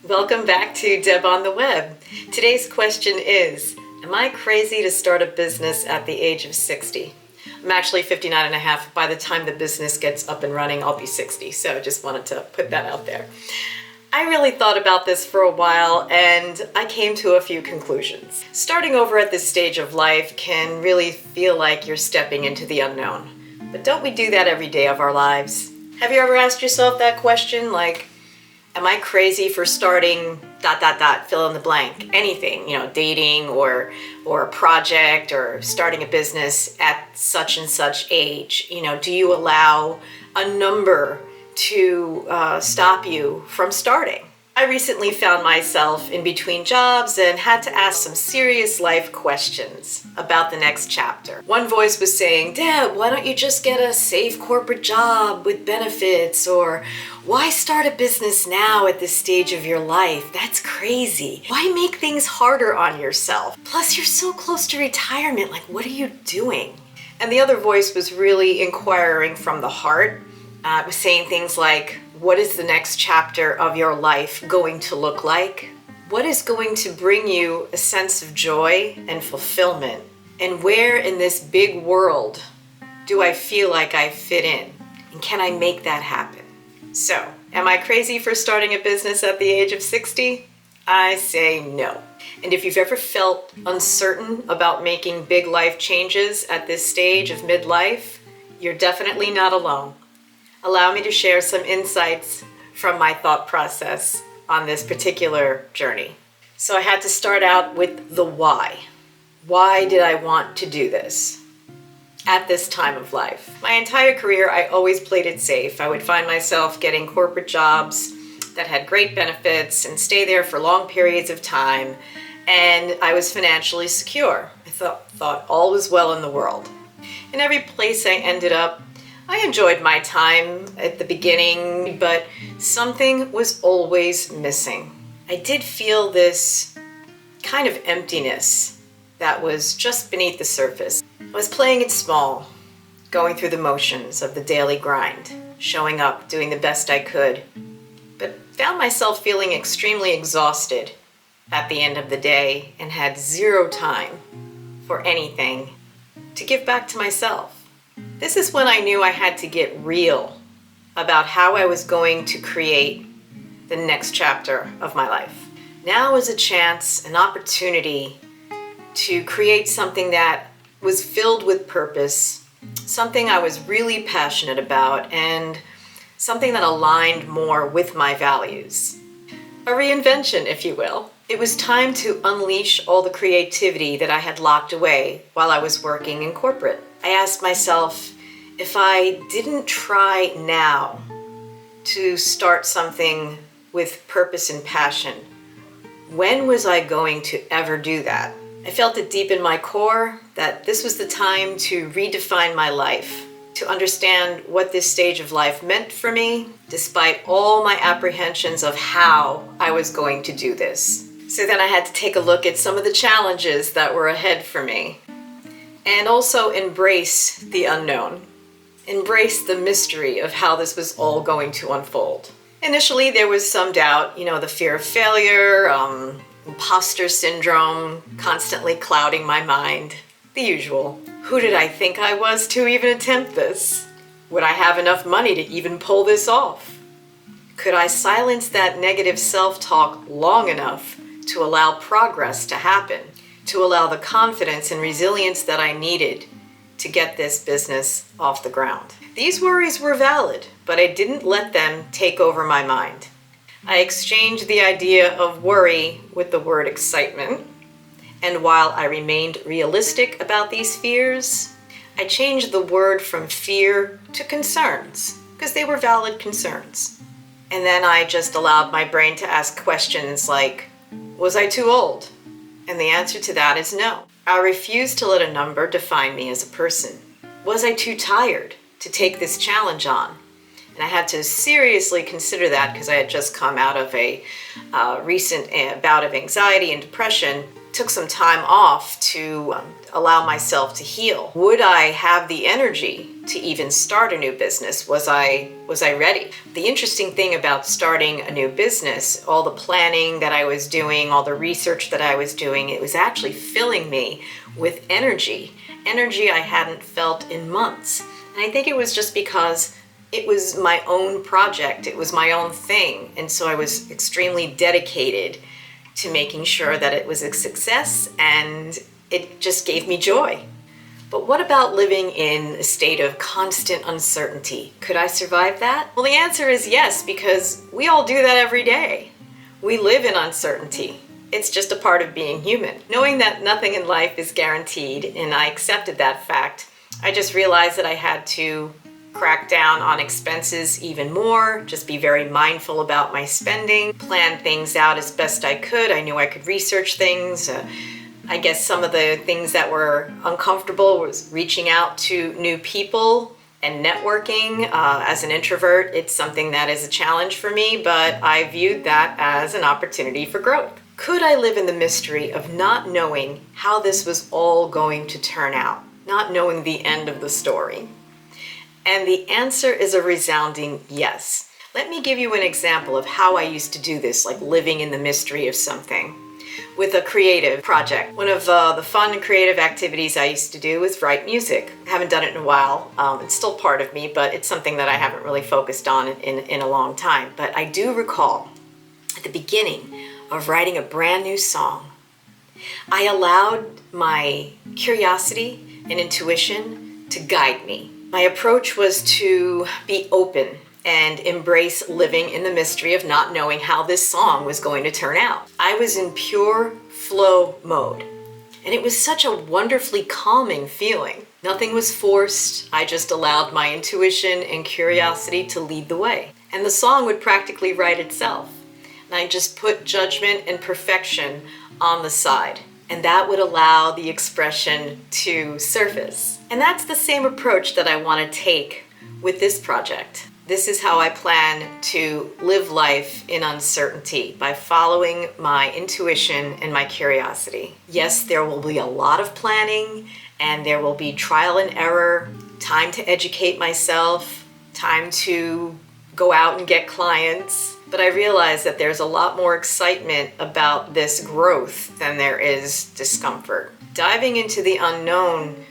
Welcome back to Deb on the Web. Today's question is, am I crazy to start a business at the age of 60? I'm actually 59 and a half. By the time the business gets up and running, I'll be 60. So just wanted to put that out there. I really thought about this for a while and I came to a few conclusions. Starting over at this stage of life can really feel like you're stepping into the unknown. But don't we do that every day of our lives? Have you ever asked yourself that question? Like, am I crazy for starting ... fill in the blank, anything, dating or a project or starting a business at such and such age? Do you allow a number to stop you from starting? I recently found myself in between jobs and had to ask some serious life questions about the next chapter. One voice was saying, Deb, why don't you just get a safe corporate job with benefits? Or why start a business now at this stage of your life? That's crazy. Why make things harder on yourself? Plus, you're so close to retirement. Like, what are you doing? And the other voice was really inquiring from the heart. It was saying things like, what is the next chapter of your life going to look like? What is going to bring you a sense of joy and fulfillment? And where in this big world do I feel like I fit in? And can I make that happen? So, am I crazy for starting a business at the age of 60? I say no. And if you've ever felt uncertain about making big life changes at this stage of midlife, you're definitely not alone. Allow me to share some insights from my thought process on this particular journey. So I had to start out with the why. Why did I want to do this at this time of life? My entire career, I always played it safe. I would find myself getting corporate jobs that had great benefits and stay there for long periods of time. And I was financially secure. I thought all was well in the world. In every place I ended up, I enjoyed my time at the beginning, but something was always missing. I did feel this kind of emptiness that was just beneath the surface. I was playing it small, going through the motions of the daily grind, showing up, doing the best I could, but found myself feeling extremely exhausted at the end of the day and had zero time for anything to give back to myself. This is when I knew I had to get real about how I was going to create the next chapter of my life. Now is a chance, an opportunity to create something that was filled with purpose, something I was really passionate about, and something that aligned more with my values. A reinvention, if you will. It was time to unleash all the creativity that I had locked away while I was working in corporate. I asked myself, if I didn't try now to start something with purpose and passion, when was I going to ever do that? I felt it deep in my core that this was the time to redefine my life, to understand what this stage of life meant for me, despite all my apprehensions of how I was going to do this. So then I had to take a look at some of the challenges that were ahead for me. And also embrace the unknown. Embrace the mystery of how this was all going to unfold. Initially, there was some doubt, the fear of failure, imposter syndrome, constantly clouding my mind. The usual. Who did I think I was to even attempt this? Would I have enough money to even pull this off? Could I silence that negative self-talk long enough to allow progress to happen? To allow the confidence and resilience that I needed to get this business off the ground. These worries were valid, but I didn't let them take over my mind. I exchanged the idea of worry with the word excitement, and while I remained realistic about these fears, I changed the word from fear to concerns, because they were valid concerns. And then I just allowed my brain to ask questions like, was I too old? And the answer to that is no. I refuse to let a number define me as a person. Was I too tired to take this challenge on? And I had to seriously consider that because I had just come out of a recent bout of anxiety and depression. took some time off to allow myself to heal. Would I have the energy to even start a new business? Was I ready? The interesting thing about starting a new business, all the planning that I was doing, all the research that I was doing, it was actually filling me with energy I hadn't felt in months. And I think it was just because it was my own project, it was my own thing, and so I was extremely dedicated to making sure that it was a success, and it just gave me joy. But what about living in a state of constant uncertainty? Could I survive that? Well, the answer is yes, because we all do that every day. We live in uncertainty. It's just a part of being human. Knowing that nothing in life is guaranteed, and I accepted that fact, I just realized that I had to crack down on expenses even more, just be very mindful about my spending, plan things out as best I could. I knew I could research things. I guess some of the things that were uncomfortable was reaching out to new people and networking. As an introvert, it's something that is a challenge for me, but I viewed that as an opportunity for growth. Could I live in the mystery of not knowing how this was all going to turn out, not knowing the end of the story? And the answer is a resounding yes. Let me give you an example of how I used to do this, like living in the mystery of something. With a creative project. One of the fun and creative activities I used to do was write music. I haven't done it in a while. It's still part of me, but it's something that I haven't really focused on in a long time. But I do recall at the beginning of writing a brand new song, I allowed my curiosity and intuition to guide me. My approach was to be open and embrace living in the mystery of not knowing how this song was going to turn out. I was in pure flow mode, and it was such a wonderfully calming feeling. Nothing was forced. I just allowed my intuition and curiosity to lead the way, and the song would practically write itself. And I just put judgment and perfection on the side, and that would allow the expression to surface. And that's the same approach that I want to take with this project. This is how I plan to live life in uncertainty, by following my intuition and my curiosity. Yes, there will be a lot of planning, and there will be trial and error, time to educate myself, time to go out and get clients. But I realize that there's a lot more excitement about this growth than there is discomfort. Diving into the unknown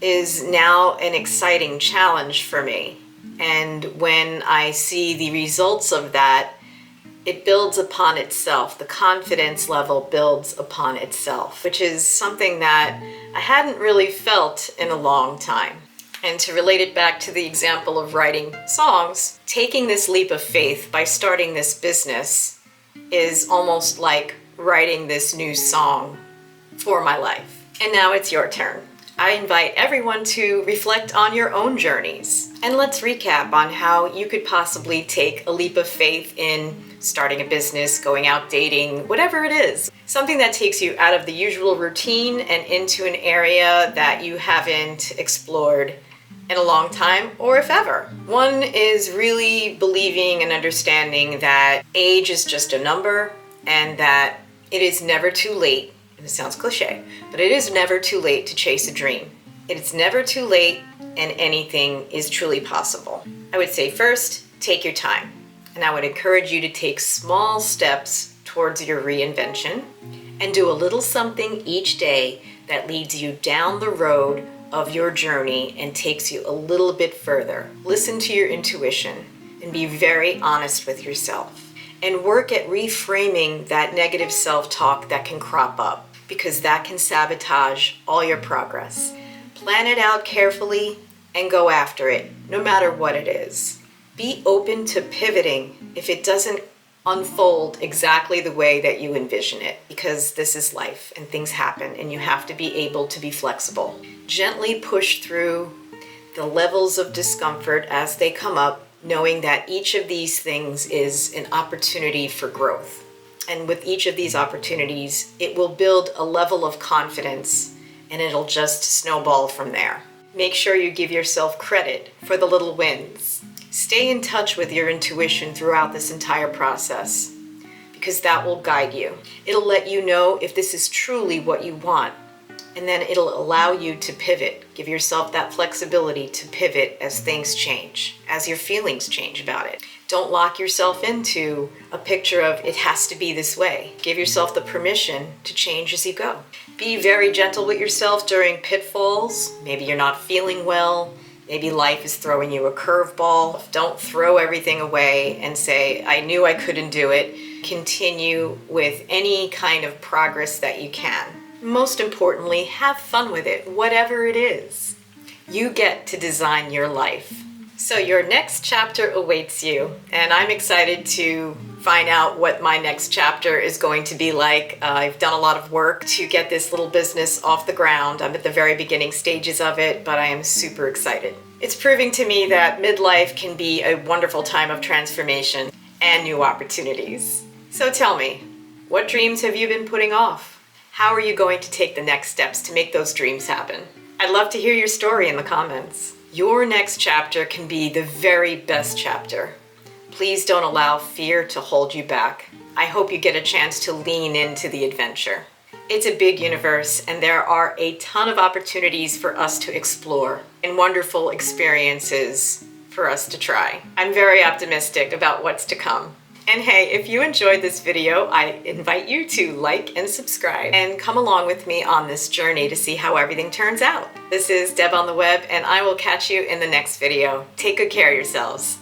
is now an exciting challenge for me. And when I see the results of that, it builds upon itself. The confidence level builds upon itself, which is something that I hadn't really felt in a long time. And to relate it back to the example of writing songs, taking this leap of faith by starting this business is almost like writing this new song for my life. And now it's your turn. I invite everyone to reflect on your own journeys. And let's recap on how you could possibly take a leap of faith in starting a business, going out dating, whatever it is. Something that takes you out of the usual routine and into an area that you haven't explored in a long time, or if ever. One is really believing and understanding that age is just a number, and that it is never too late. It sounds cliche, but it is never too late to chase a dream. It's never too late, and anything is truly possible. I would say first, take your time. And I would encourage you to take small steps towards your reinvention and do a little something each day that leads you down the road of your journey and takes you a little bit further. Listen to your intuition and be very honest with yourself. And work at reframing that negative self-talk that can crop up, because that can sabotage all your progress. Plan it out carefully and go after it, no matter what it is. Be open to pivoting if it doesn't unfold exactly the way that you envision it, because this is life and things happen and you have to be able to be flexible. Gently push through the levels of discomfort as they come up, knowing that each of these things is an opportunity for growth. And with each of these opportunities, it will build a level of confidence and it'll just snowball from there. Make sure you give yourself credit for the little wins. Stay in touch with your intuition throughout this entire process, because that will guide you. It'll let you know if this is truly what you want, and then it'll allow you to pivot. Give yourself that flexibility to pivot as things change, as your feelings change about it. Don't lock yourself into a picture of it has to be this way. Give yourself the permission to change as you go. Be very gentle with yourself during pitfalls. Maybe you're not feeling well. Maybe life is throwing you a curveball. Don't throw everything away and say, I knew I couldn't do it. Continue with any kind of progress that you can. Most importantly, have fun with it, whatever it is. You get to design your life. So your next chapter awaits you, and I'm excited to find out what my next chapter is going to be like. I've done a lot of work to get this little business off the ground. I'm at the very beginning stages of it, but I am super excited. It's proving to me that midlife can be a wonderful time of transformation and new opportunities. So tell me, what dreams have you been putting off? How are you going to take the next steps to make those dreams happen? I'd love to hear your story in the comments. Your next chapter can be the very best chapter. Please don't allow fear to hold you back. I hope you get a chance to lean into the adventure. It's a big universe, and there are a ton of opportunities for us to explore and wonderful experiences for us to try. I'm very optimistic about what's to come. And hey, if you enjoyed this video, I invite you to like and subscribe and come along with me on this journey to see how everything turns out. This is Deb on the Web, and I will catch you in the next video. Take good care of yourselves.